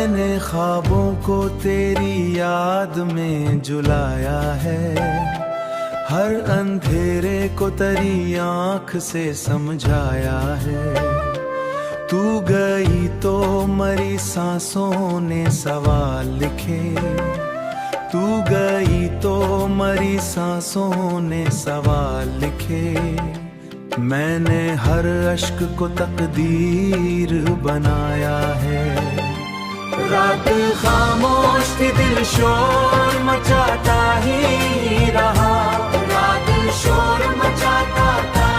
मैंने ख्वाबों को तेरी याद में जुलाया है, हर अंधेरे को तेरी आँख से समझाया है। तू गई तो मरी सांसों ने सवाल लिखे, तू गई तो मरी सांसों ने सवाल लिखे। मैंने हर अश्क को तकदीर बनाया है। रात खामोश थी, दिल शोर मचाता ही रहा, रात शोर मचाता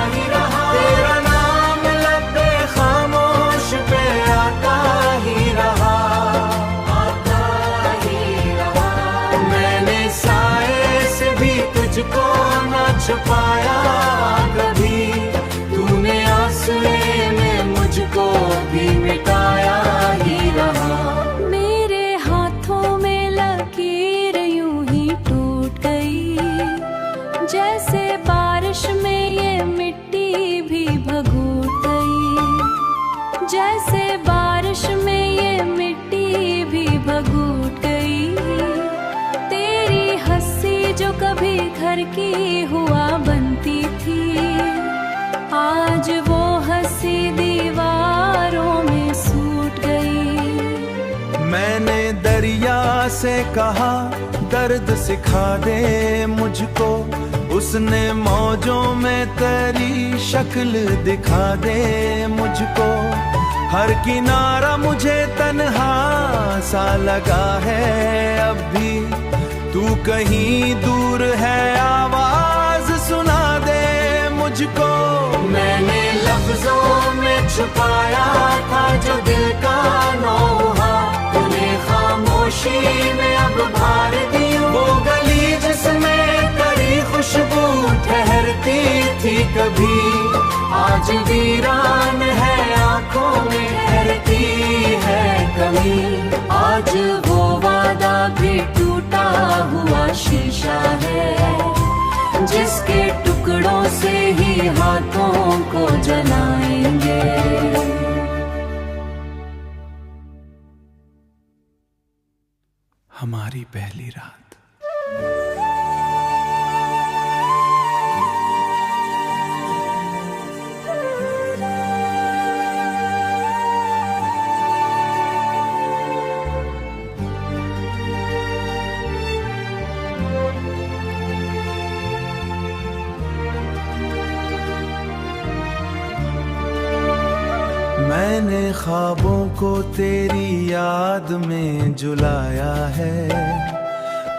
ही रहा। तेरा नाम लबे खामोश पे आता ही रहा, आता ही रहा। मैंने साए से भी तुझको न छुपाया कभी, तूने आंसुए में मुझको भी मिटाया ही रहा। जैसे बारिश में ये मिट्टी भी भगूट गई, जैसे बारिश में ये मिट्टी भी भगूट गई। तेरी हंसी जो कभी घर की हुआ बनती थी, आज वो हंसी दीवारों में सूट गई। मैंने दरिया से कहा दर्द सिखा दे मुझको, उसने मौजों में तेरी शक्ल दिखा दे मुझको। हर किनारा मुझे तन्हा सा लगा है अब भी, तू कहीं दूर है आवाज सुना दे मुझको। मैंने लफ्जों में छुपाया था जो दिल का नौहा, तूने खामोशी में अब भार दी। वो गली जिसमें तेरी खुशबू ठहरती थी कभी, आज वीरान है आंखों में ठहरती है कभी। आज वो वादा भी टूटा हुआ शीशा है, जिसके टुकड़ों से ही हाथों को जलाएंगे। हमारी पहली रात। मैंने ख्वाबों को तेरी याद में जुलाया है,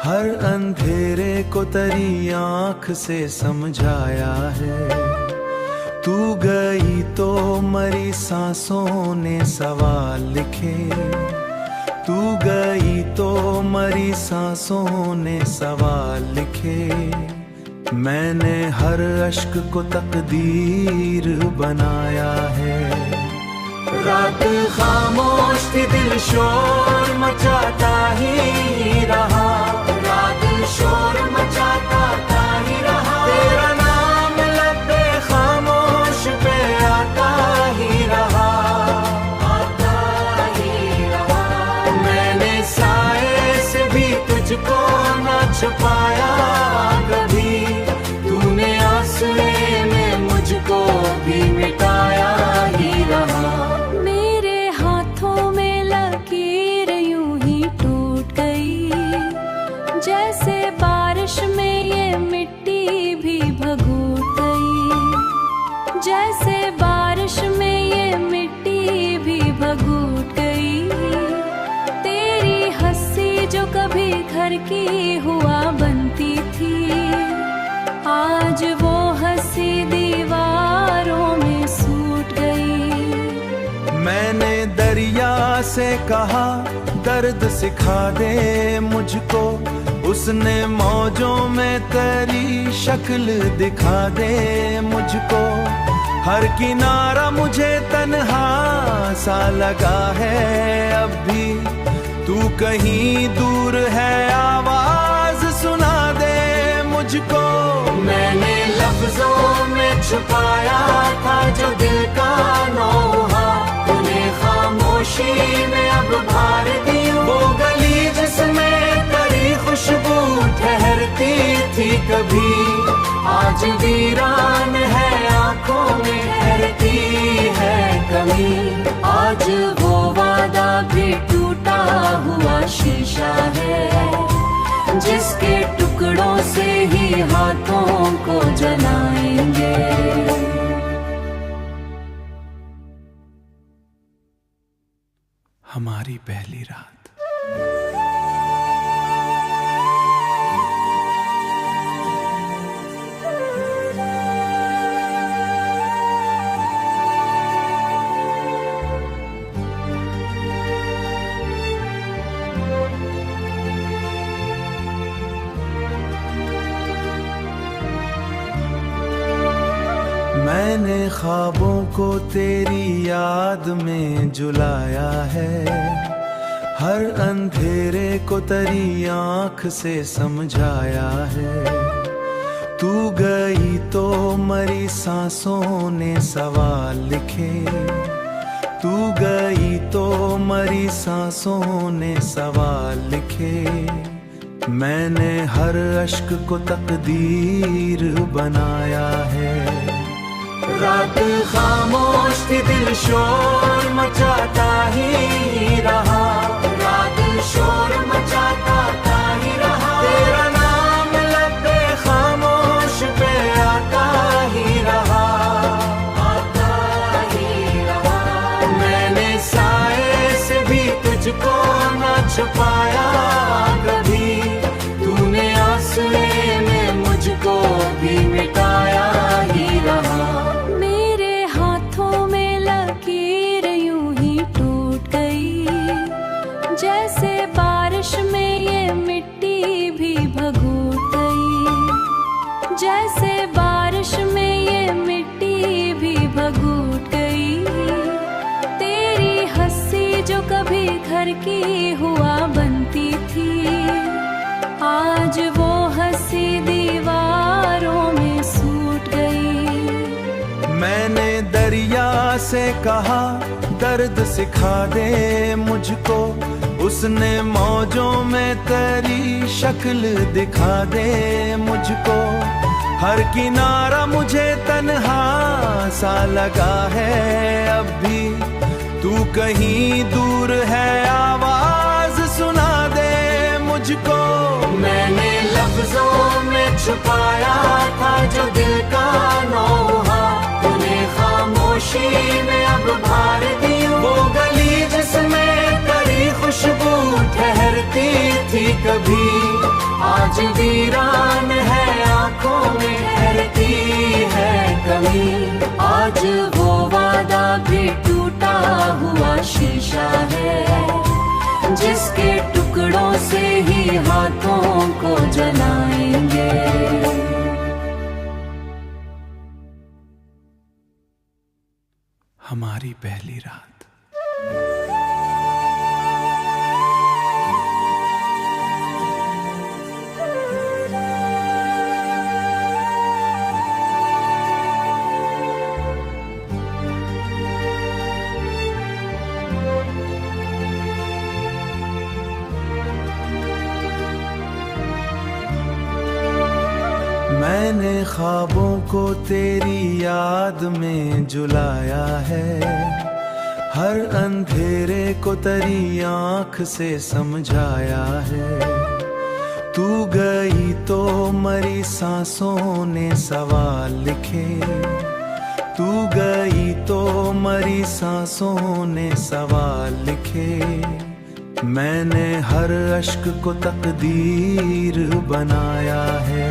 हर अंधेरे को तेरी आँख से समझाया है। तू गई तो मरी सांसों ने सवाल लिखे, तू गई तो मरी सांसों ने सवाल लिखे। मैंने हर अश्क को तकदीर बनाया है। रात खामोश थी, दिल शोर मचाता ही रहा, रात शोर मचाता ही रहा। तेरा नाम लबे खामोश पे आता ही रहा, आता ही रहा। मैंने साए से भी तुझको न छुपाया कभी, तूने आंसुए में मुझको भी मिटाया ही रहा। जैसे बारिश में ये मिट्टी भी भगूट गई, जैसे बारिश में ये मिट्टी भी भगूट गई। तेरी हंसी जो कभी घर की हुआ बनती थी, आज वो हंसी दीवारों में सूट गई। मैंने दरिया से कहा दर्द सिखा दे मुझको, उसने मौजों में तेरी शक्ल दिखा दे मुझको। हर किनारा मुझे तन्हा सा लगा है अब भी, तू कहीं दूर है आवाज सुना दे मुझको। मैंने लफ्जों में छुपाया था जो दिल का नौहा, तूने खामोशी में अब भार दी। खुशबू ठहरती थी कभी, आज वीरान है आंखों में ठहरती है कमी। आज वो वादा भी टूटा हुआ शीशा है, जिसके टुकड़ों से ही हाथों को जलाएंगे। हमारी पहली रात। मैंने ख्वाबों को तेरी याद में जुलाया है, हर अंधेरे को तेरी आँख से समझाया है। तू गई तो मरी सांसों ने सवाल लिखे, तू गई तो मरी सांसों ने सवाल लिखे। मैंने हर अश्क को तकदीर बनाया है। रात खामोश थी, दिल शोर मचाता ही रहा, रात शोर मचाता ही रहा। तेरा नाम लबे खामोश पे आता ही रहा, आता ही रहा। मैंने साए से भी तुझको न छुपाया कभी, तूने आंसुए में मुझको भी मिटाया ही रहा। जैसे बारिश में ये मिट्टी भी भगूट गई, जैसे बारिश में ये मिट्टी भी भगूट गई। तेरी हंसी जो कभी घर की हुआ बनती थी, आज वो हंसी दीवारों में सूट गई। मैंने दरिया से कहा दर्द सिखा दे मुझको, उसने मौजों में तेरी शक्ल दिखा दे मुझको। हर किनारा मुझे तन्हा सा लगा है अब भी, तू कहीं दूर है आवाज सुना दे मुझको। मैंने लफ्जों में छुपाया था जो दिल का नौहा, तूने खामोशी में अब भर दी। वो गली जिसमें तेरी खुशबू ठहरती थी कभी, आज वीरान है आंखों में ठहरती है कमी। आज वो वादा भी टूटा हुआ शीशा है, जिसके टुकड़ों से ही हाथों को जलाएंगे। हमारी पहली रात। मैंने ख्वाबों को तेरी याद में जुलाया है, हर अंधेरे को तेरी आँख से समझाया है। तू गई तो मरी सांसों ने सवाल लिखे, तू गई तो मरी सांसों ने सवाल लिखे। मैंने हर अश्क को तकदीर बनाया है।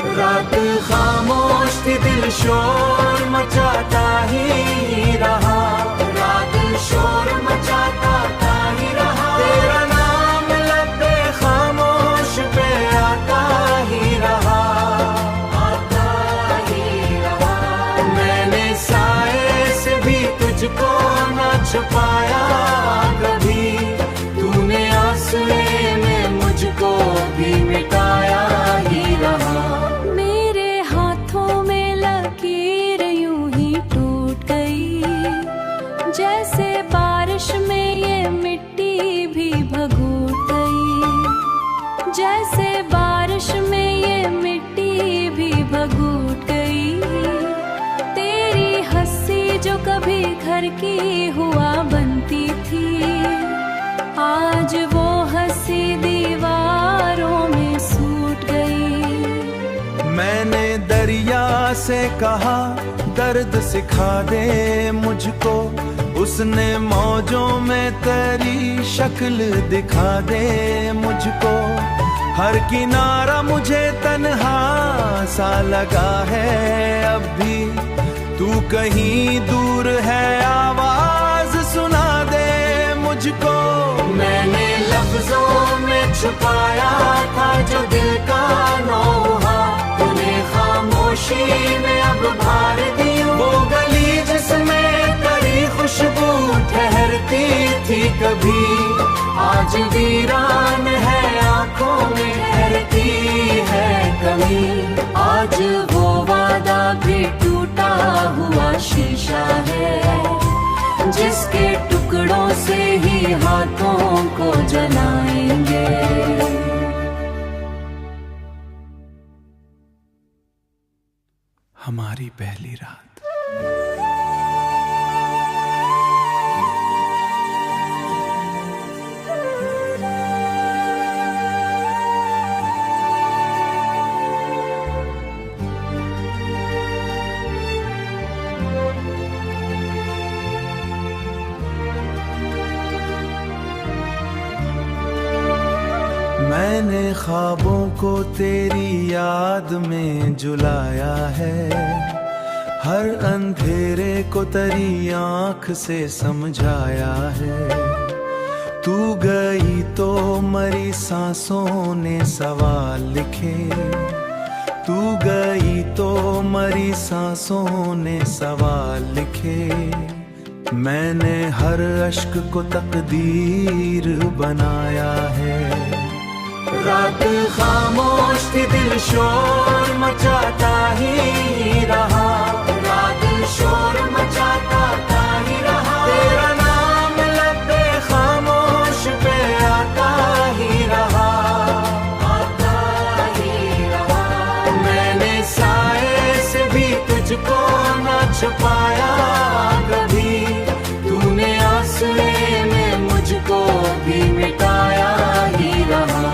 रात खामोश थी, दिल शोर मचाता ही रहा, रात शोर मचाता ही रहा। तेरा नाम लबे खामोश पे आता ही रहा, आता ही रहा। मैंने साए से भी तुझको न छुपाया कभी, तूने आंसुए में मुझको भी मिटाया ही रहा। जैसे बारिश में ये मिट्टी भी भगूट गई, घर की हुआ बनती थी, आज वो हंसी दीवारों में सूट गई। मैंने दरिया से कहा दर्द सिखा दे मुझको, उसने मौजों में तेरी शक्ल दिखा दे मुझको। हर किनारा मुझे तन्हा सा लगा है अब भी, तू कहीं दूर है आवाज सुना दे मुझको। मैंने लफ्जों में छुपाया था जो दिल का नौहा, तूने खामोशी में अब भार दी। वो गली जिसमें तेरी खुशबू ठहरती थी कभी, आज वीरान है आंखों में ठहरती है कमी। आज वो वादा भी टूटा हुआ शीशा है, जिसके टुकड़ों से ही हाथों को जलाएंगे। हमारी पहली रात। मैंने ख्वाबों को तेरी याद में जुलाया है, हर अंधेरे को तेरी आँख से समझाया है। तू गई तो मरी सांसों ने सवाल लिखे, तू गई तो मरी सांसों ने सवाल लिखे। मैंने हर अश्क को तकदीर बनाया है। रात खामोश थी, दिल शोर मचाता ही रहा, रात शोर मचाता ही रहा। तेरा नाम लबे खामोश पे आता ही रहा, आता ही रहा। मैंने साए से भी तुझको न छुपाया कभी, तूने आंसुए में मुझको भी मिटाया ही रहा।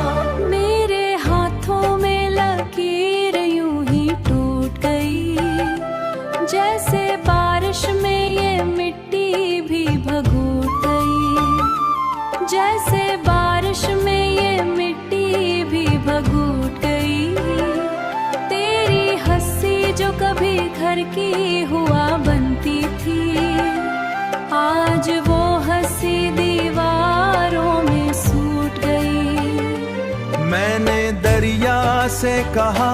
जैसे बारिश में ये मिट्टी भी भगूट गई, जैसे बारिश में ये मिट्टी भी भगूट गई। तेरी हंसी जो कभी घर की हुआ बनती थी, आज वो हंसी दीवारों में सूट गई। मैंने दरिया से कहा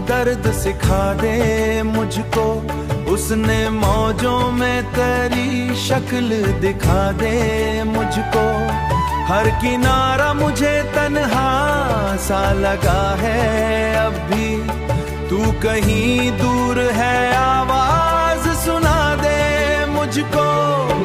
दर्द सिखा दे मुझको, उसने मौजों में तेरी शक्ल दिखा दे मुझको। हर किनारा मुझे तन्हा सा लगा है अब भी, तू कहीं दूर है आवाज सुना दे मुझको।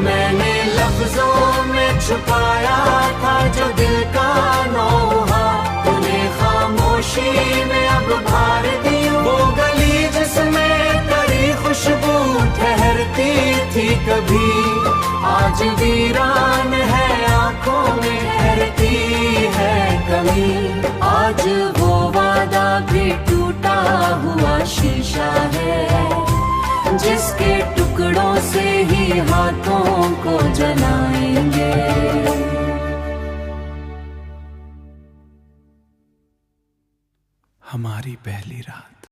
मैंने लफ्जों में छुपाया था जो दिल का नौहा, तूने खामोशी में अब भार दी। वो गली जिसमें तेरी खुशबू ठहरती थी कभी, आज वीरान है आंखों में ठहरती है कमी। आज वो वादा भी टूटा हुआ शीशा है, जिसके टुकड़ों से ही हाथों को जलाएंगे। हमारी पहली रात।